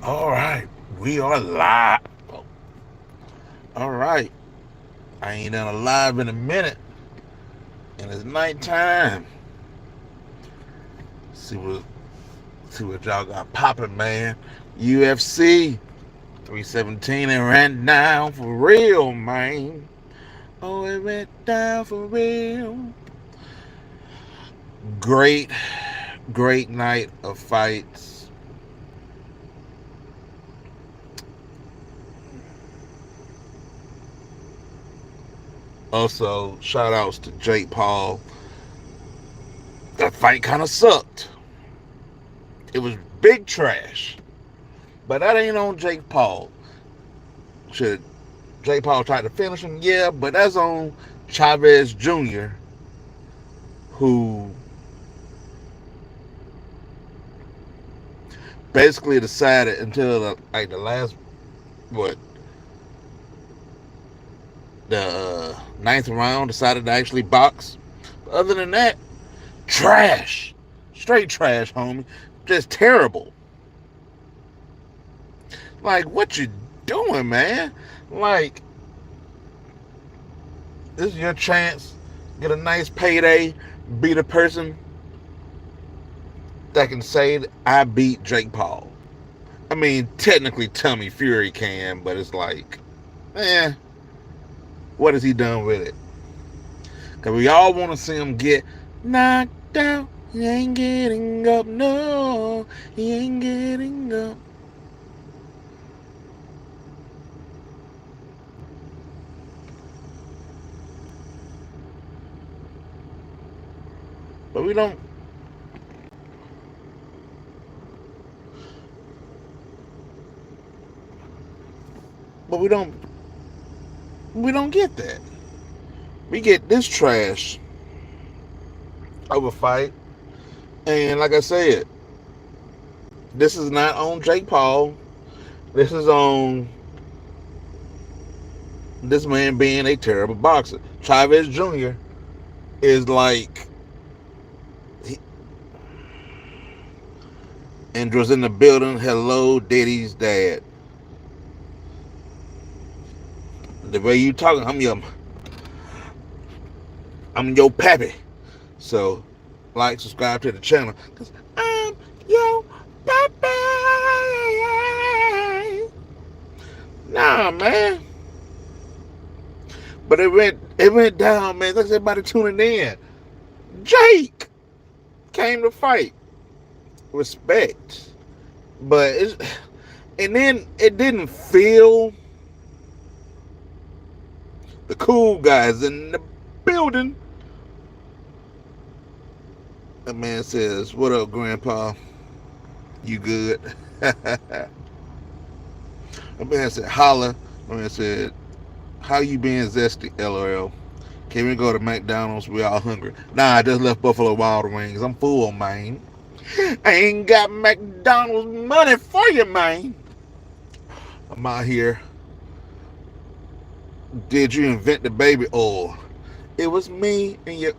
All right, we are live. All right, I ain't done a live in a minute, and it's nighttime. See what see what y'all got popping, man. UFC 317 and ran down for real, man. Oh, it went down for real. Great, great night of fights. Also, shout outs to Jake Paul. That fight kind of sucked. It was big trash. But that ain't on Jake Paul. Should Jake Paul try to finish him? Yeah, but that's on Chavez Jr., who basically decided until the last, what, the ninth round, decided to actually box. But other than that, trash. Straight trash, homie. Just terrible. Like, what you doing, man? Like, this is your chance. Get a nice payday. Beat a person that can say that I beat Jake Paul. I mean, technically, Tommy Fury can, but it's like, eh, what has he done with it? Because we all want to see him get knocked out. He ain't getting up, no, he ain't getting up. But we don't. But we don't. We don't get that. We get this trash of a fight, and like I said, this is not on Jake Paul. This is on this man being a terrible boxer. Chavez Jr. is like, Andra's in the building. Hello, Diddy's dad. The way you talking, I'm your pappy. So, like, subscribe to the channel, cause I'm your pappy. Nah, man. But it went down, man. Thanks everybody tuning in. Jake came to fight. Respect. But and then it didn't feel the cool guys in the building. The man says, "What up, Grandpa? You good?" The man said, "Holla." The man said, "How you being zesty, LOL? Can we go to McDonald's? We all hungry." Nah, I just left Buffalo Wild Wings. I'm full, man. I ain't got McDonald's money for you, man. I'm out here. Did you invent the baby oil? It was me and you.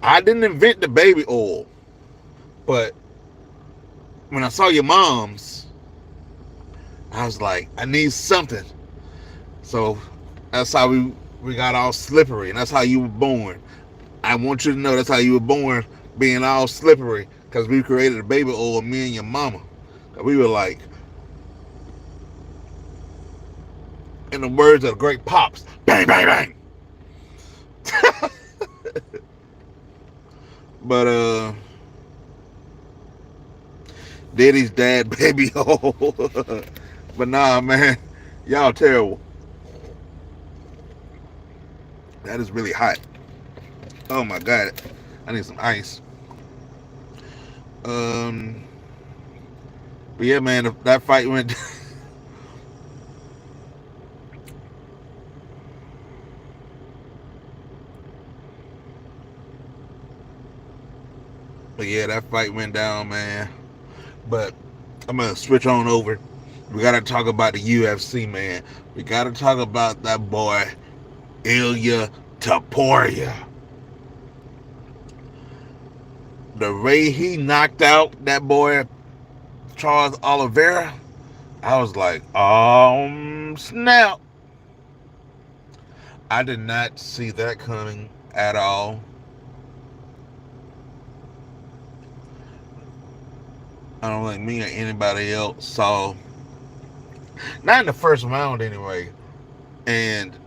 I didn't invent the baby oil, but when I saw your mom's, I was like, I need something. So that's how we got all slippery, and that's how you were born. I want you to know that's how you were born, being all slippery, because we created a baby oil, me and your mama. We were like, in the words of the great Pops, bang, bang, bang. But Diddy's dad, baby oil. But nah, man, y'all terrible. That is really hot. Oh my god, I need some ice. Um, but yeah, man, that fight went. But yeah, that fight went down, man. But I'm gonna switch on over. We gotta talk about the UFC, man. We gotta talk about that boy Ilya Taporia. The way he knocked out that boy Charles Oliveira, I was like, snap. I did not see that coming at all. I don't think me or anybody else saw, not in the first round anyway. And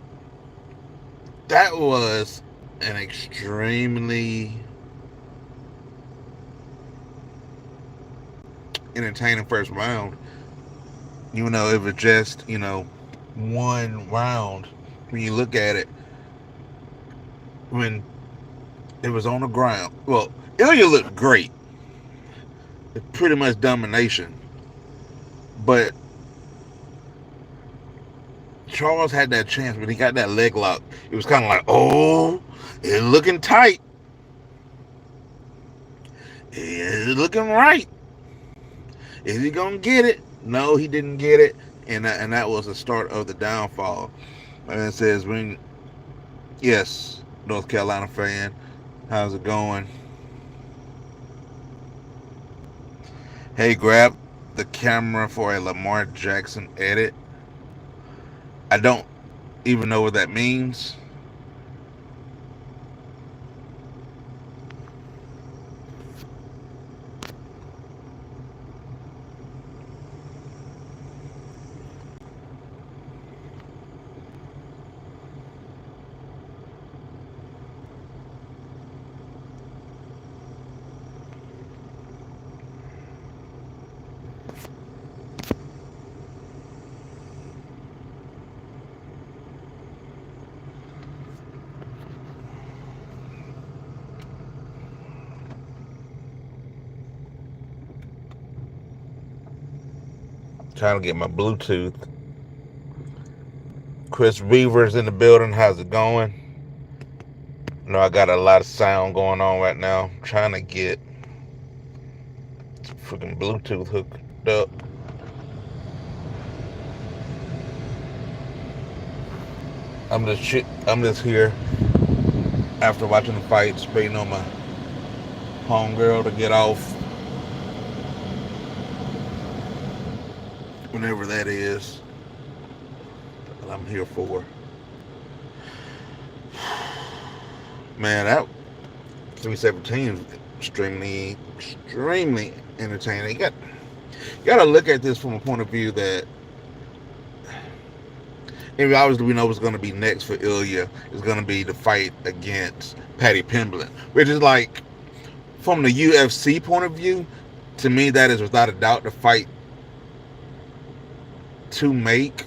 that was an extremely entertaining first round. Even though it was just, one round. When you look at it, when it was on the ground, well, Ilya looked great. It's pretty much domination. But Charles had that chance when he got that leg lock. It was kind of like, oh, it's looking tight. It's looking right. Is he gonna get it? No, he didn't get it, and that was the start of the downfall. And it says, "When yes, North Carolina fan, how's it going? Hey, grab the camera for a Lamar Jackson edit. I don't even know what that means." Trying to get my Bluetooth. Chris Weaver's in the building. How's it going? I got a lot of sound going on right now. I'm trying to get freaking Bluetooth hooked up. I'm just here after watching the fights, waiting on my homegirl to get off. Whenever that is, that I'm here for. Man, that 317 is extremely entertaining. You got to look at this from a point of view that, and obviously we know what's going to be next for Ilya is going to be the fight against Paddy Pimblett, which is like, from the UFC point of view, to me that is without a doubt the fight to make.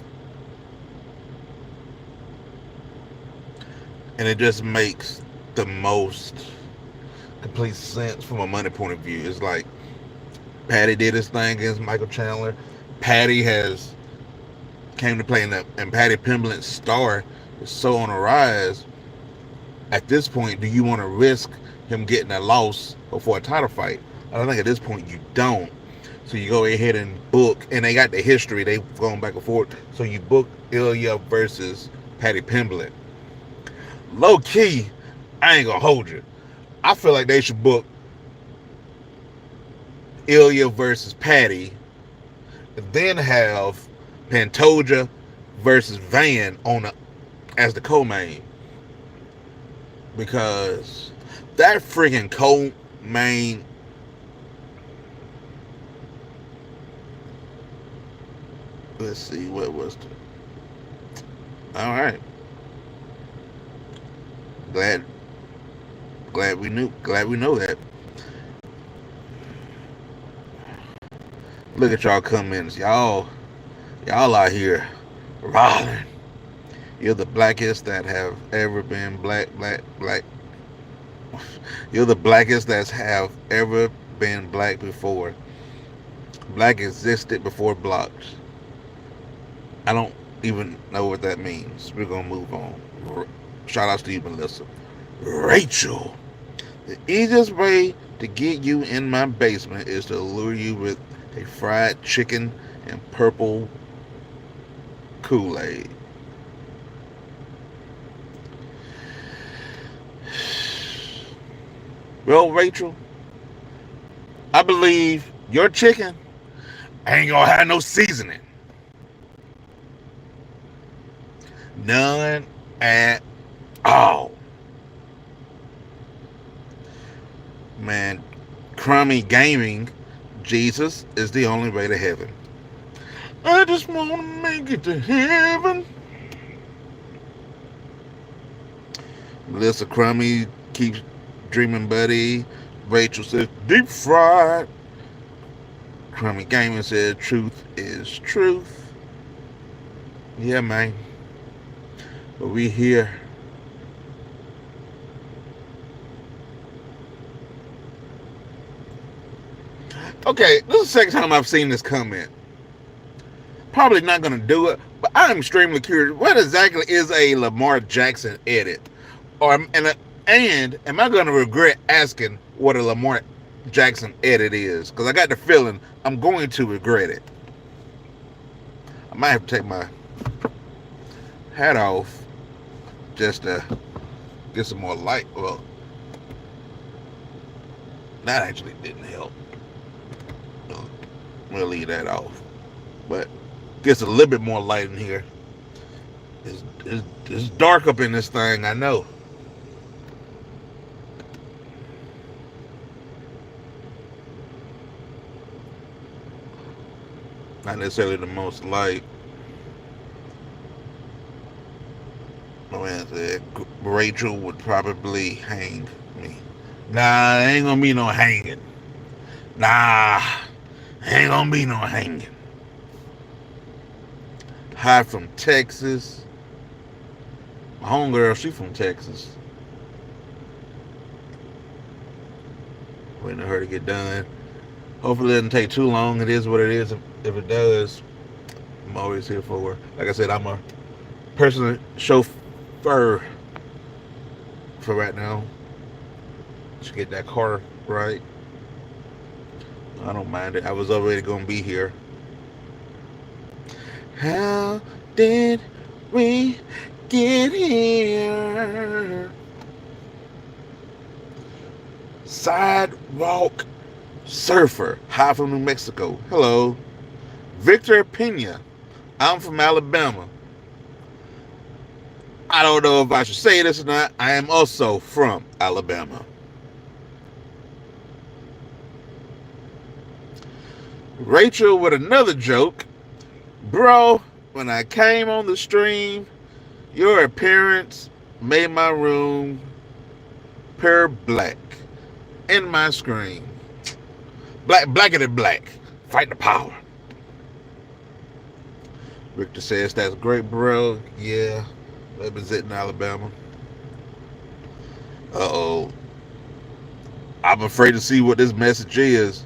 And it just makes the most complete sense from a money point of view. It's like Paddy did his thing against Michael Chandler. Paddy has came to play and Paddy Pimblett's star is so on the rise. At this point, do you want to risk him getting a loss before a title fight? I don't think at this point you don't. So you go ahead and book, and they got the history. They've gone back and forth. So you book Ilya versus Paddy Pimblett. Low key, I ain't gonna hold you. I feel like they should book Ilya versus Paddy, then have Pantoja versus Van as the co-main, because that freaking co-main. Let's see, what was the? All right. Glad we know that. Look at y'all comments. Y'all out here rolling. You're the blackest that have ever been black. You're the blackest that have ever been black before. Black existed before blacks. I don't even know what that means. We're gonna move on. Shout out to you, Melissa. Rachel. The easiest way to get you in my basement is to lure you with a fried chicken and purple Kool-Aid. Well, Rachel, I believe your chicken ain't gonna have no seasoning. None at all. Man, crummy gaming, Jesus is the only way to heaven. I just want to make it to heaven. Melissa Crummy keeps dreaming, buddy. Rachel says, deep fried. Crummy Gaming said, truth is truth. Yeah, man. But we here. Okay, this is the second time I've seen this comment. Probably not going to do it, but I'm extremely curious. What exactly is a Lamar Jackson edit? And am I going to regret asking what a Lamar Jackson edit is? Because I got the feeling I'm going to regret it. I might have to take my hat off just to get some more light. Well, that actually didn't help. We'll leave that off. But gets a little bit more light in here. It's dark up in this thing, I know. Not necessarily the most light. My man said Rachel would probably hang me. Nah, ain't gonna be no hanging. Nah, ain't gonna be no hanging. Hi from Texas. My homegirl, she from Texas. Waiting for her to get done. Hopefully it doesn't take too long. It is what it is. If it does, I'm always here for her. Like I said, I'm a personal chauffeur for right now. To get that car right. I don't mind it. I was already going to be here. How did we get here? Sidewalk Surfer, hi from New Mexico. Hello. Victor Pena, I'm from Alabama. I don't know if I should say this or not. I am also from Alabama. Rachel with another joke. Bro, when I came on the stream, your appearance made my room pure black in my screen. Blacker than black. Fight the power. Victor says, that's great, bro. Yeah. Representing Alabama. Uh-oh. I'm afraid to see what this message is.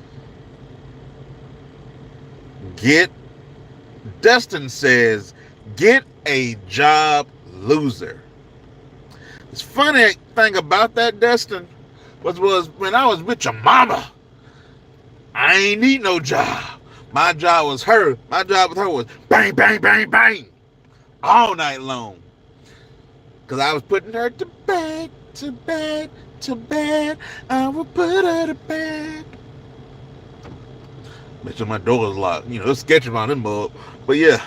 Dustin says, get a job, loser. The funny thing about that, Dustin, was when I was with your mama, I ain't need no job. My job was her. My job with her was bang, bang, bang, bang. All night long. Because I was putting her to bed, to bed, to bed. I would put her to bed. Make sure my door was locked. You know, it's sketchy on them bug. But yeah.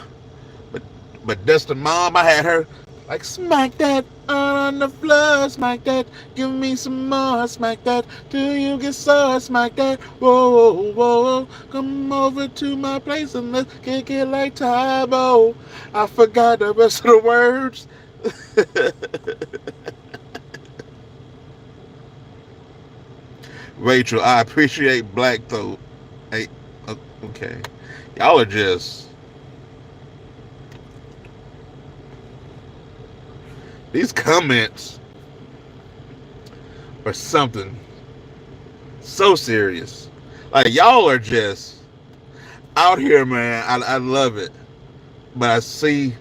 But Dustin mom, I had her like smack that on the floor, smack that, give me some more, smack that, till you get sore, smack that, whoa, whoa, whoa, come over to my place and let's kick it like Tybo. I forgot the rest of the words. Rachel, I appreciate black though. Hey, okay. Y'all are just... These comments are something so serious. Like, y'all are just out here, man. I love it. But I see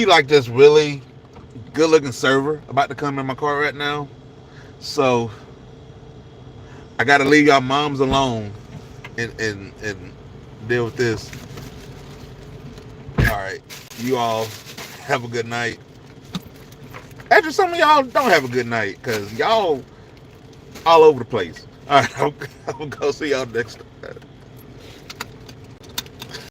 like this really good looking server about to come in my car right now. So I gotta leave y'all moms alone and deal with this. Alright. You all have a good night. Actually, some of y'all don't have a good night because y'all all over the place. All right, I'm going to go see y'all next time.